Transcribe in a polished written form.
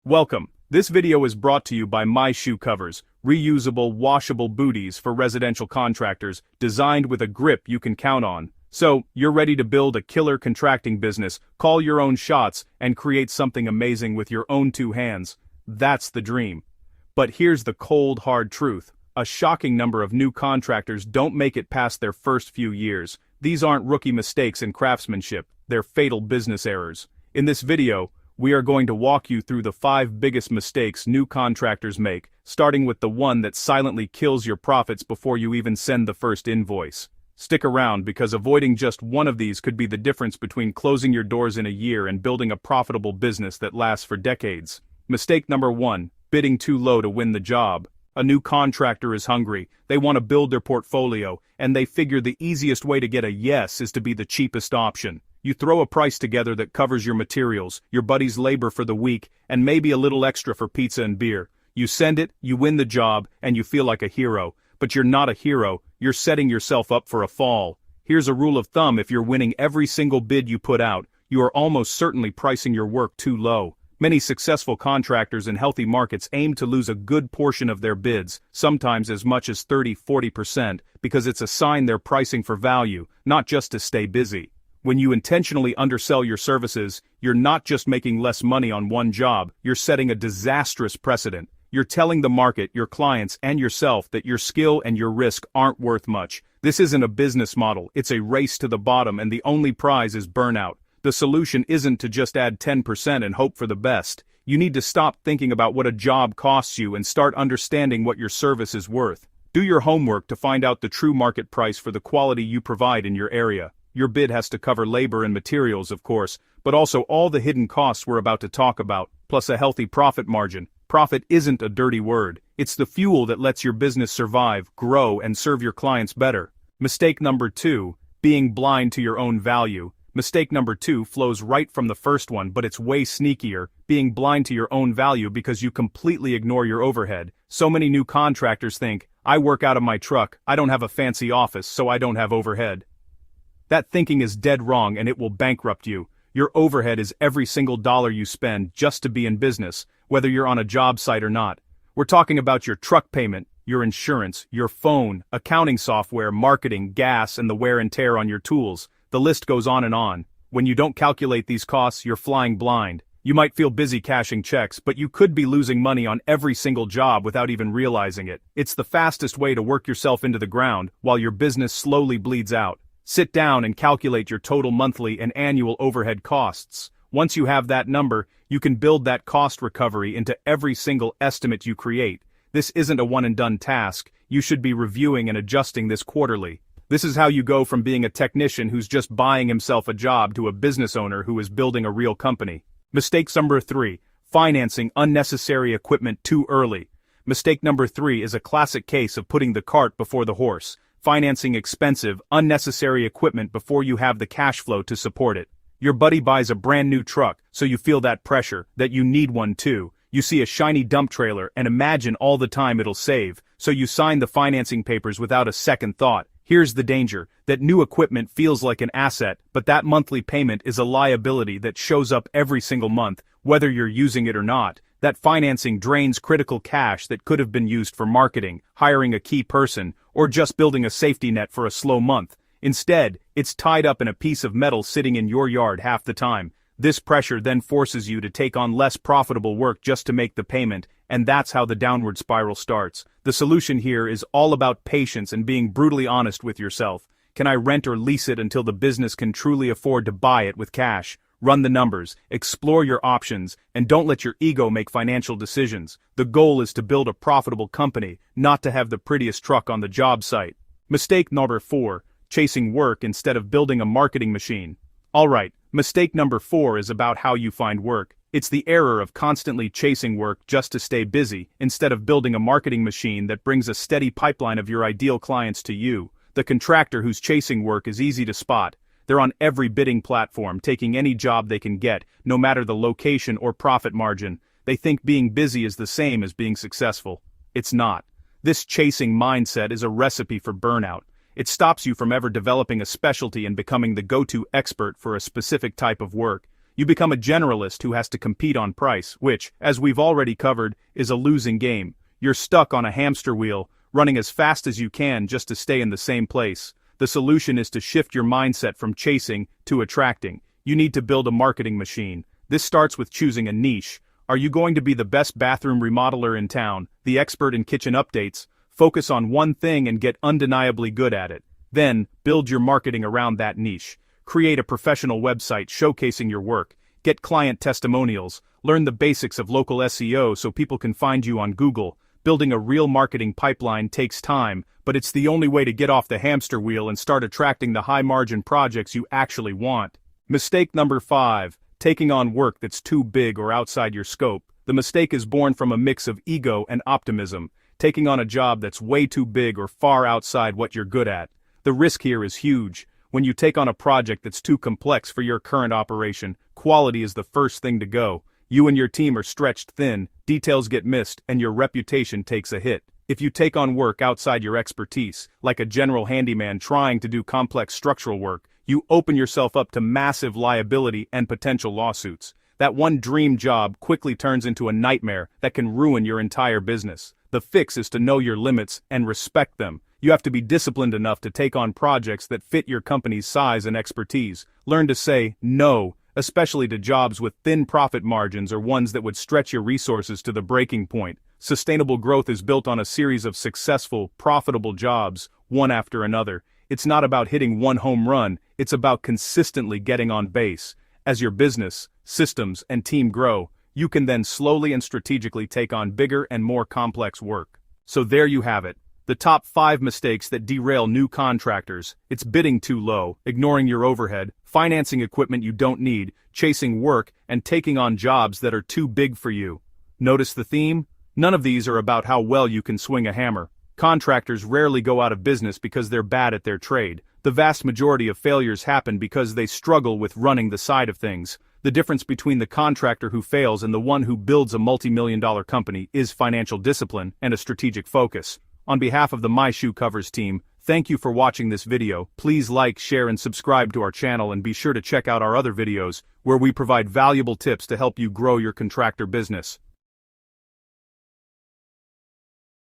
Welcome. This video is brought to you by My Shoe Covers, reusable, washable booties for residential contractors, designed with a grip you can count on. So, you're ready to build a killer contracting business, call your own shots, and create something amazing with your own two hands. That's the dream. But here's the cold, hard truth. A shocking number of new contractors don't make it past their first few years. These aren't rookie mistakes in craftsmanship, they're fatal business errors. In this video, we are going to walk you through the 5 biggest mistakes new contractors make, starting with the one that silently kills your profits before you even send the first invoice. Stick around because avoiding just one of these could be the difference between closing your doors in a year and building a profitable business that lasts for decades. Mistake number 1, bidding too low to win the job. A new contractor is hungry, they want to build their portfolio, and they figure the easiest way to get a yes is to be the cheapest option. You throw a price together that covers your materials, your buddy's labor for the week, and maybe a little extra for pizza and beer. You send it, you win the job, and you feel like a hero. But you're not a hero, you're setting yourself up for a fall. Here's a rule of thumb: if you're winning every single bid you put out, you are almost certainly pricing your work too low. Many successful contractors in healthy markets aim to lose a good portion of their bids, sometimes as much as 30–40%, because it's a sign they're pricing for value, not just to stay busy. When you intentionally undersell your services, you're not just making less money on one job, you're setting a disastrous precedent. You're telling the market, your clients, and yourself that your skill and your risk aren't worth much. This isn't a business model, it's a race to the bottom, and the only prize is burnout. The solution isn't to just add 10% and hope for the best. You need to stop thinking about what a job costs you and start understanding what your service is worth. Do your homework to find out the true market price for the quality you provide in your area. Your bid has to cover labor and materials, of course, but also all the hidden costs we're about to talk about, plus a healthy profit margin. Profit isn't a dirty word. It's the fuel that lets your business survive, grow, and serve your clients better. Mistake number 2, being blind to your own value. Mistake number 2 flows right from the first one, but it's way sneakier, being blind to your own value because you completely ignore your overhead. So many new contractors think, I work out of my truck, I don't have a fancy office, so I don't have overhead. That thinking is dead wrong, and it will bankrupt you. Your overhead is every single dollar you spend just to be in business, whether you're on a job site or not. We're talking about your truck payment, your insurance, your phone, accounting software, marketing, gas, and the wear and tear on your tools. The list goes on and on. When you don't calculate these costs, you're flying blind. You might feel busy cashing checks, but you could be losing money on every single job without even realizing it. It's the fastest way to work yourself into the ground while your business slowly bleeds out. Sit down and calculate your total monthly and annual overhead costs. Once you have that number, you can build that cost recovery into every single estimate you create. This isn't a one-and-done task. You should be reviewing and adjusting this quarterly. This is how you go from being a technician who's just buying himself a job to a business owner who is building a real company. Mistake number 3, financing unnecessary equipment too early. Mistake number 3 is a classic case of putting the cart before the horse. Financing expensive, unnecessary equipment before you have the cash flow to support it. Your buddy buys a brand new truck, so you feel that pressure, that you need one too. You see a shiny dump trailer and imagine all the time it'll save, so you sign the financing papers without a second thought. Here's the danger: that new equipment feels like an asset, but that monthly payment is a liability that shows up every single month, whether you're using it or not. That financing drains critical cash that could have been used for marketing, hiring a key person, or just building a safety net for a slow month. Instead, it's tied up in a piece of metal sitting in your yard half the time. This pressure then forces you to take on less profitable work just to make the payment, and that's how the downward spiral starts. The solution here is all about patience and being brutally honest with yourself. Can I rent or lease it until the business can truly afford to buy it with cash? Run the numbers, explore your options, and don't let your ego make financial decisions. The goal is to build a profitable company, not to have the prettiest truck on the job site. Mistake number 4, chasing work instead of building a marketing machine. Alright, mistake number 4 is about how you find work. It's the error of constantly chasing work just to stay busy, instead of building a marketing machine that brings a steady pipeline of your ideal clients to you. The contractor who's chasing work is easy to spot. They're on every bidding platform, taking any job they can get, no matter the location or profit margin. They think being busy is the same as being successful. It's not. This chasing mindset is a recipe for burnout. It stops you from ever developing a specialty and becoming the go-to expert for a specific type of work. You become a generalist who has to compete on price, which, as we've already covered, is a losing game. You're stuck on a hamster wheel, running as fast as you can just to stay in the same place. The solution is to shift your mindset from chasing to attracting. You need to build a marketing machine. This starts with choosing a niche. Are you going to be the best bathroom remodeler in town, the expert in kitchen updates? Focus on one thing and get undeniably good at it. Then, build your marketing around that niche. Create a professional website showcasing your work. Get client testimonials. Learn the basics of local SEO so people can find you on Google. Building a real marketing pipeline takes time, but it's the only way to get off the hamster wheel and start attracting the high-margin projects you actually want. Mistake number 5. Taking on work that's too big or outside your scope. The mistake is born from a mix of ego and optimism, taking on a job that's way too big or far outside what you're good at. The risk here is huge. When you take on a project that's too complex for your current operation, quality is the first thing to go. You and your team are stretched thin, details get missed, and your reputation takes a hit. If you take on work outside your expertise, like a general handyman trying to do complex structural work, you open yourself up to massive liability and potential lawsuits. That one dream job quickly turns into a nightmare that can ruin your entire business. The fix is to know your limits and respect them. You have to be disciplined enough to take on projects that fit your company's size and expertise. Learn to say no, especially to jobs with thin profit margins or ones that would stretch your resources to the breaking point. Sustainable growth is built on a series of successful, profitable jobs, one after another. It's not about hitting one home run, it's about consistently getting on base. As your business, systems, and team grow, you can then slowly and strategically take on bigger and more complex work. So there you have it. The top 5 mistakes that derail new contractors. It's bidding too low, ignoring your overhead, financing equipment you don't need, chasing work, and taking on jobs that are too big for you. Notice the theme? None of these are about how well you can swing a hammer. Contractors rarely go out of business because they're bad at their trade. The vast majority of failures happen because they struggle with running the side of things. The difference between the contractor who fails and the one who builds a multi-million-dollar company is financial discipline and a strategic focus. On behalf of the My Shoe Covers team, thank you for watching this video. Please like, share, and subscribe to our channel, and be sure to check out our other videos, where we provide valuable tips to help you grow your contractor business.